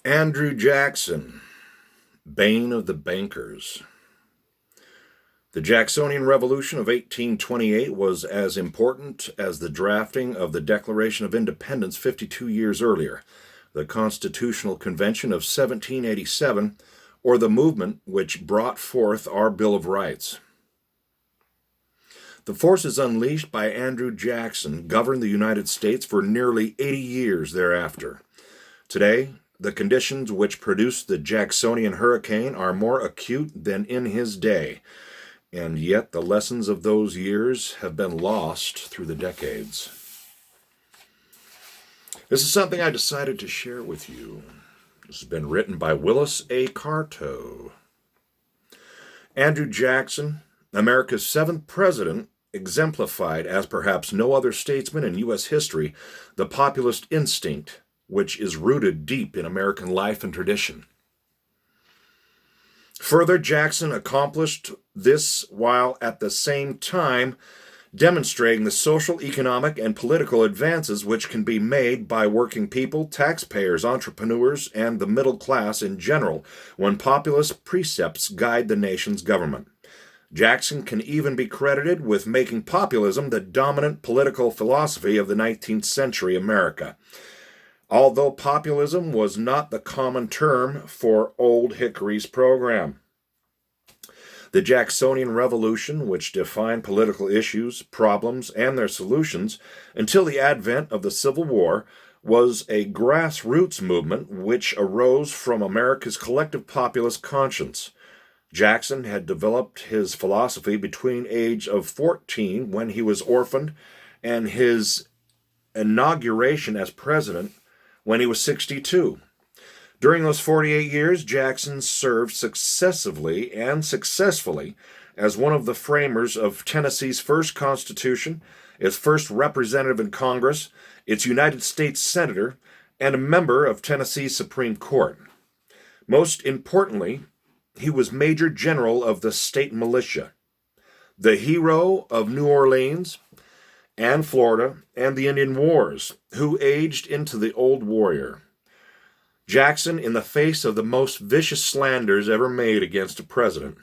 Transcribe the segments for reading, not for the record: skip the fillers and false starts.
Andrew Jackson, Bane of the bankers. The Jacksonian Revolution of 1828 was as important as the drafting of the Declaration of Independence 52 years earlier, the Constitutional Convention of 1787, or the movement which brought forth our Bill of Rights. The forces unleashed by Andrew Jackson governed the United States for nearly 80 years thereafter. Today, the conditions which produced the Jacksonian hurricane are more acute than in his day, and yet the lessons of those years have been lost through the decades. This is something I decided to share with you. This has been written by Willis A. Carto. Andrew Jackson, America's seventh president, exemplified as perhaps no other statesman in U.S. history the populist instinct which is rooted deep in American life and tradition. Further, Jackson accomplished this while at the same time demonstrating the social, economic, and political advances which can be made by working people, taxpayers, entrepreneurs, and the middle class in general when populist precepts guide the nation's government. Jackson can even be credited with making populism the dominant political philosophy of the 19th century America, although populism was not the common term for Old Hickory's program. The Jacksonian Revolution, which defined political issues, problems, and their solutions until the advent of the Civil War, was a grassroots movement which arose from America's collective populist conscience. Jackson had developed his philosophy between age of 14, when he was orphaned, and his inauguration as president when he was 62. During those 48 years, Jackson served successively and successfully as one of the framers of Tennessee's first Constitution, its first representative in Congress, its United States Senator, and a member of Tennessee's Supreme Court. Most importantly, he was Major General of the state militia, the hero of New Orleans and Florida and the Indian Wars, who aged into the old warrior. Jackson, in the face of the most vicious slanders ever made against a president,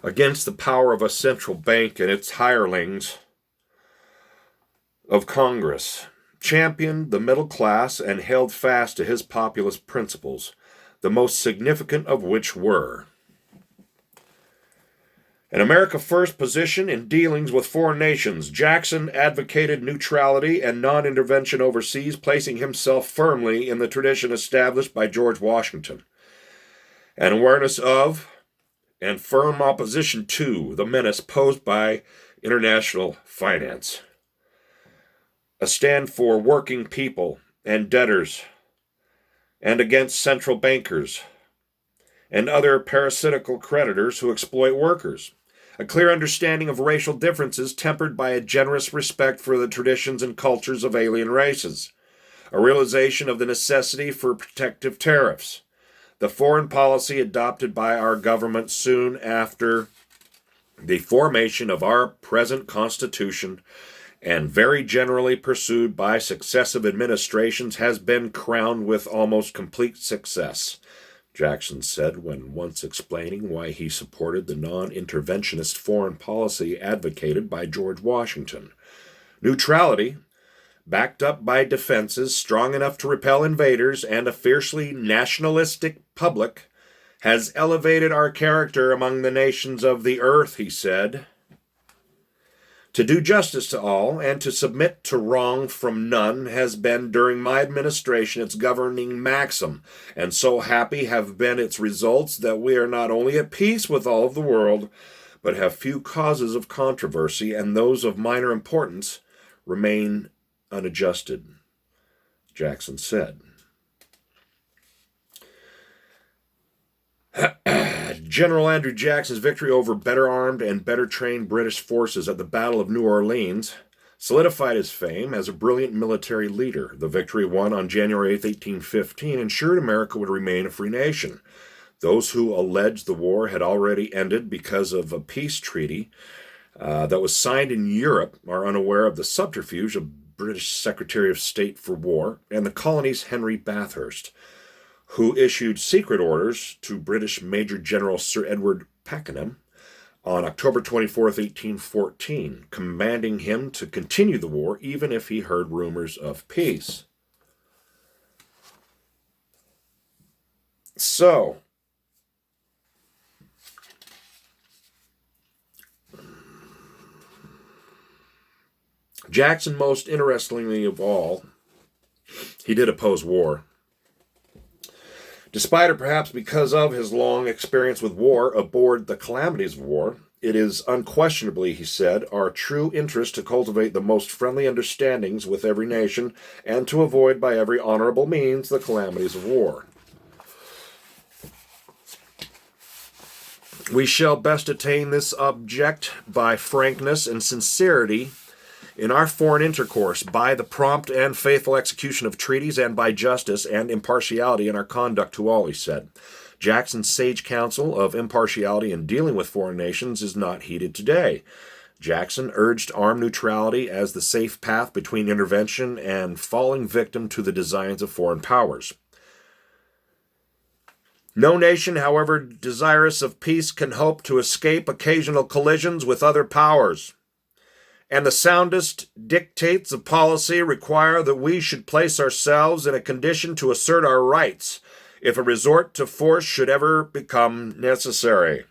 against the power of a central bank and its hirelings of Congress, championed the middle class and held fast to his populist principles, the most significant of which were an America First position in dealings with foreign nations. Jackson advocated neutrality and non-intervention overseas, placing himself firmly in the tradition established by George Washington. An awareness of and firm opposition to the menace posed by international finance. A stand for working people and debtors, and against central bankers and other parasitical creditors who exploit workers. A clear understanding of racial differences tempered by a generous respect for the traditions and cultures of alien races. A realization of the necessity for protective tariffs. The foreign policy adopted by our government soon after the formation of our present Constitution and very generally pursued by successive administrations has been crowned with almost complete success, Jackson said when once explaining why he supported the non-interventionist foreign policy advocated by George Washington. Neutrality, backed up by defenses strong enough to repel invaders and a fiercely nationalistic public, has elevated our character among the nations of the earth, he said. To do justice to all and to submit to wrong from none has been during my administration its governing maxim, and so happy have been its results that we are not only at peace with all of the world, but have few causes of controversy, and those of minor importance remain unadjusted, Jackson said. General Andrew Jackson's victory over better armed and better trained British forces at the Battle of New Orleans solidified his fame as a brilliant military leader. The victory won on January 8, 1815, ensured America would remain a free nation. Those who allege the war had already ended because of a peace treaty that was signed in Europe are unaware of the subterfuge of British Secretary of State for War and the colony's Henry Bathurst, who issued secret orders to British Major General Sir Edward Pakenham on October 24th, 1814, commanding him to continue the war even if he heard rumors of peace. So, Jackson, most interestingly of all, he did oppose war. Despite or perhaps because of his long experience with war aboard the calamities of war, it is unquestionably, he said, our true interest to cultivate the most friendly understandings with every nation and to avoid by every honorable means the calamities of war. We shall best attain this object by frankness and sincerity in our foreign intercourse, by the prompt and faithful execution of treaties, and by justice and impartiality in our conduct to all, he said. Jackson's sage counsel of impartiality in dealing with foreign nations is not heeded today. Jackson urged armed neutrality as the safe path between intervention and falling victim to the designs of foreign powers. No nation, however desirous of peace, can hope to escape occasional collisions with other powers. And the soundest dictates of policy require that we should place ourselves in a condition to assert our rights, if a resort to force should ever become necessary.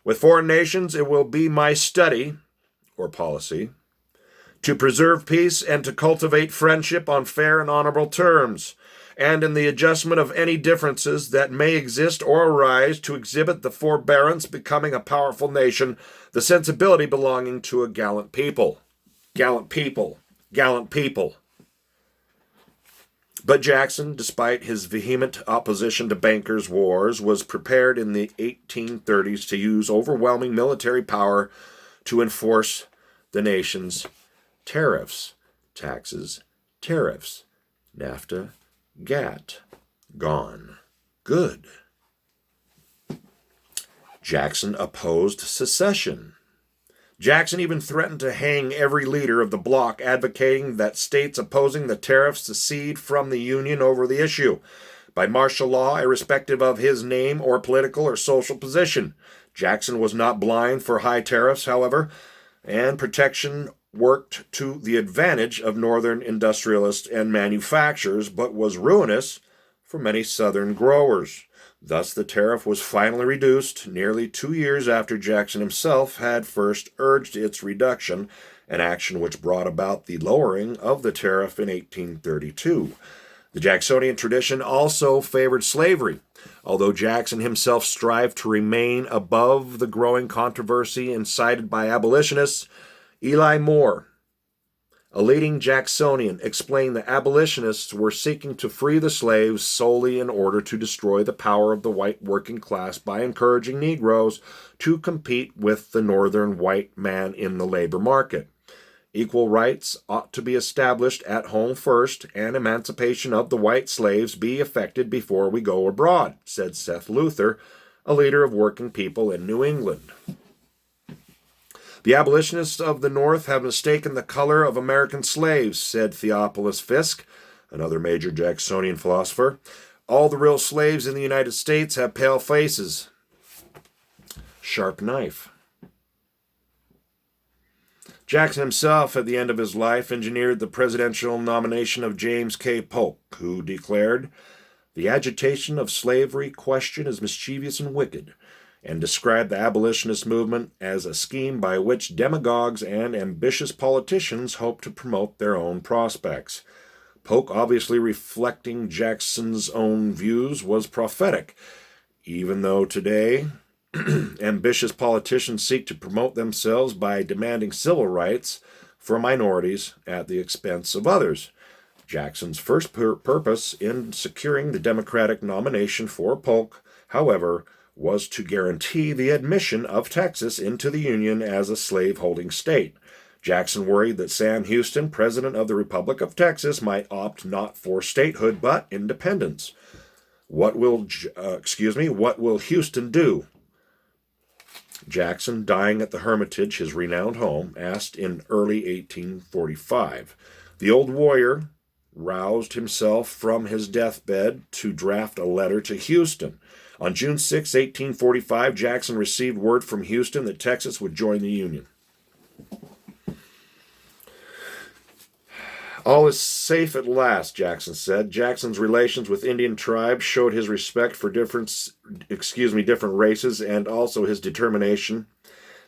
With foreign nations, it will be my study, or policy, to preserve peace and to cultivate friendship on fair and honorable terms, and in the adjustment of any differences that may exist or arise, to exhibit the forbearance becoming a powerful nation, the sensibility belonging to a gallant people. Gallant people. Gallant people. But Jackson, despite his vehement opposition to bankers' wars, was prepared in the 1830s to use overwhelming military power to enforce the nation's tariffs, taxes, tariffs, NAFTA, GATT, gone. Good. Jackson opposed secession. Jackson even threatened to hang every leader of the bloc advocating that states opposing the tariffs secede from the Union over the issue, by martial law, irrespective of his name or political or social position. Jackson was not blind for high tariffs, however, and protection worked to the advantage of northern industrialists and manufacturers, but was ruinous for many southern growers. Thus, the tariff was finally reduced nearly 2 years after Jackson himself had first urged its reduction, an action which brought about the lowering of the tariff in 1832. The Jacksonian tradition also favored slavery, although Jackson himself strived to remain above the growing controversy incited by abolitionists. Eli Moore, a leading Jacksonian, explained that abolitionists were seeking to free the slaves solely in order to destroy the power of the white working class by encouraging Negroes to compete with the northern white man in the labor market. Equal rights ought to be established at home first, and emancipation of the white slaves be effected before we go abroad, said Seth Luther, a leader of working people in New England. The abolitionists of the North have mistaken the color of American slaves, said Theophilus Fiske, another major Jacksonian philosopher. All the real slaves in the United States have pale faces. Sharp knife. Jackson himself, at the end of his life, engineered the presidential nomination of James K. Polk, who declared, "The agitation of slavery question is mischievous and wicked," and described the abolitionist movement as a scheme by which demagogues and ambitious politicians hope to promote their own prospects. Polk, obviously reflecting Jackson's own views, was prophetic, even though today ambitious politicians seek to promote themselves by demanding civil rights for minorities at the expense of others. Jackson's first purpose in securing the Democratic nomination for Polk, however, was to guarantee the admission of Texas into the Union as a slave-holding state. Jackson worried that Sam Houston, president of the Republic of Texas, might opt not for statehood but independence. What will Houston do? Jackson, dying at the Hermitage, his renowned home, asked in early 1845. The old warrior roused himself from his deathbed to draft a letter to Houston. On June 6, 1845, Jackson received word from Houston that Texas would join the Union. All is safe at last, Jackson said. Jackson's relations with Indian tribes showed his respect for different races and also his determination.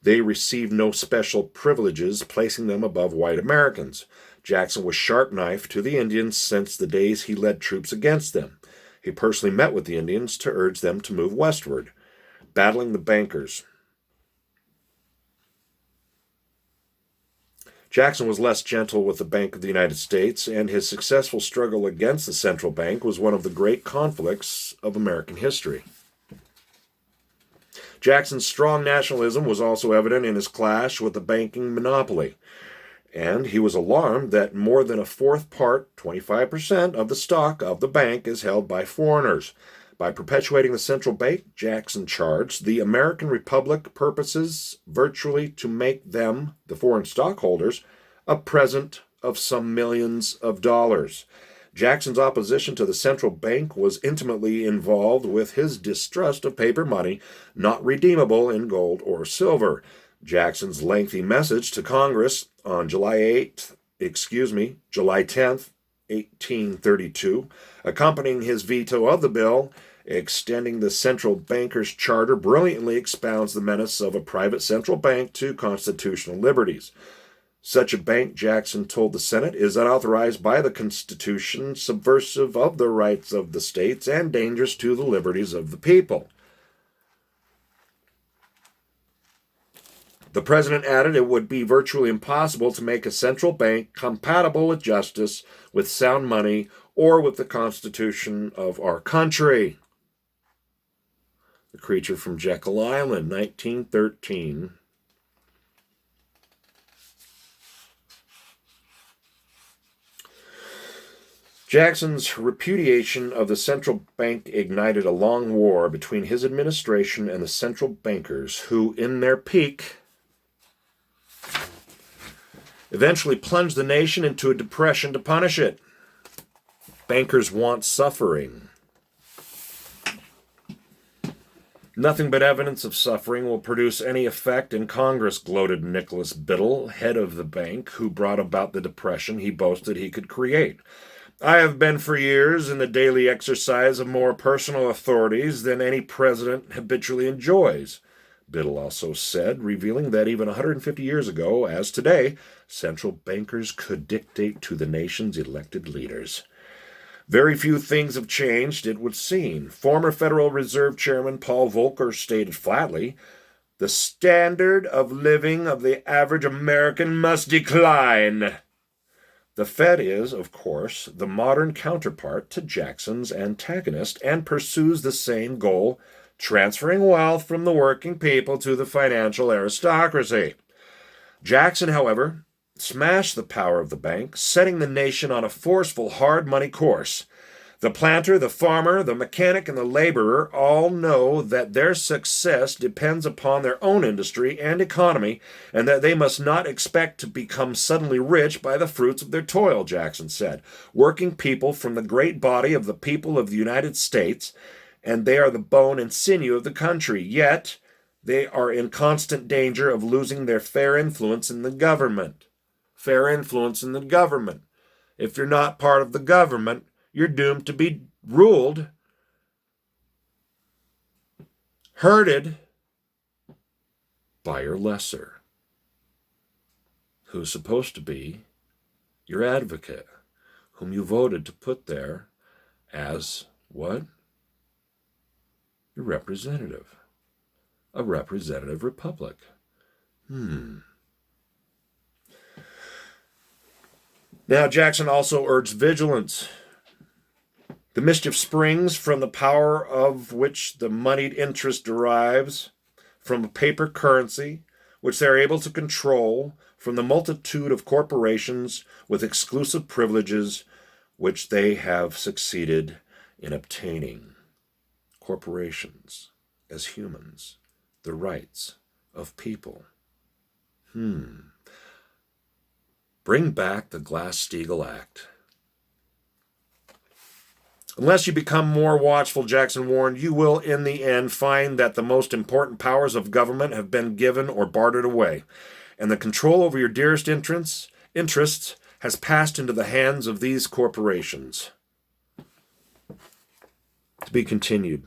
They received no special privileges, placing them above white Americans. Jackson was sharp-knifed to the Indians since the days he led troops against them. He personally met with the Indians to urge them to move westward. Battling the bankers. Jackson was less gentle with the Bank of the United States, and his successful struggle against the central bank was one of the great conflicts of American history. Jackson's strong nationalism was also evident in his clash with the banking monopoly, and he was alarmed that more than a fourth part, 25%, of the stock of the bank is held by foreigners. By perpetuating the central bank, Jackson charged the American Republic purposes virtually to make them, the foreign stockholders, a present of some millions of dollars. Jackson's opposition to the central bank was intimately involved with his distrust of paper money, not redeemable in gold or silver. Jackson's lengthy message to Congress on July 10th, 1832, accompanying his veto of the bill, extending the central banker's charter, brilliantly expounds the menace of a private central bank to constitutional liberties. Such a bank, Jackson told the Senate, is unauthorized by the Constitution, subversive of the rights of the states, and dangerous to the liberties of the people. The president added it would be virtually impossible to make a central bank compatible with justice, with sound money, or with the Constitution of our country. The Creature from Jekyll Island, 1913. Jackson's repudiation of the central bank ignited a long war between his administration and the central bankers, who, in their peak, eventually plunged the nation into a depression to punish it. Bankers want suffering. Nothing but evidence of suffering will produce any effect in Congress, gloated Nicholas Biddle, head of the bank, who brought about the depression he boasted he could create. I have been for years in the daily exercise of more personal authorities than any president habitually enjoys, Biddle also said, revealing that even 150 years ago, as today, central bankers could dictate to the nation's elected leaders. Very few things have changed, it would seem. Former Federal Reserve Chairman Paul Volcker stated flatly, "The standard of living of the average American must decline." The Fed is, of course, the modern counterpart to Jackson's antagonist and pursues the same goal, transferring wealth from the working people to the financial aristocracy. Jackson, however, smashed the power of the bank, setting the nation on a forceful hard money course. The planter, the farmer, the mechanic, and the laborer all know that their success depends upon their own industry and economy, and that they must not expect to become suddenly rich by the fruits of their toil, Jackson said. Working people from the great body of the people of the United States, and they are the bone and sinew of the country, yet they are in constant danger of losing their fair influence in the government. Fair influence in the government. If you're not part of the government, you're doomed to be ruled, herded by your lesser, who's supposed to be your advocate, whom you voted to put there as what? Your representative. A representative republic. Now, Jackson also urged vigilance. The mischief springs from the power of which the moneyed interest derives, from a paper currency, which they are able to control, from the multitude of corporations with exclusive privileges which they have succeeded in obtaining. corporations as humans, the rights of people. Bring back the Glass-Steagall Act. Unless you become more watchful, Jackson warned, you will in the end find that the most important powers of government have been given or bartered away, and the control over your dearest interests has passed into the hands of these corporations. To be continued.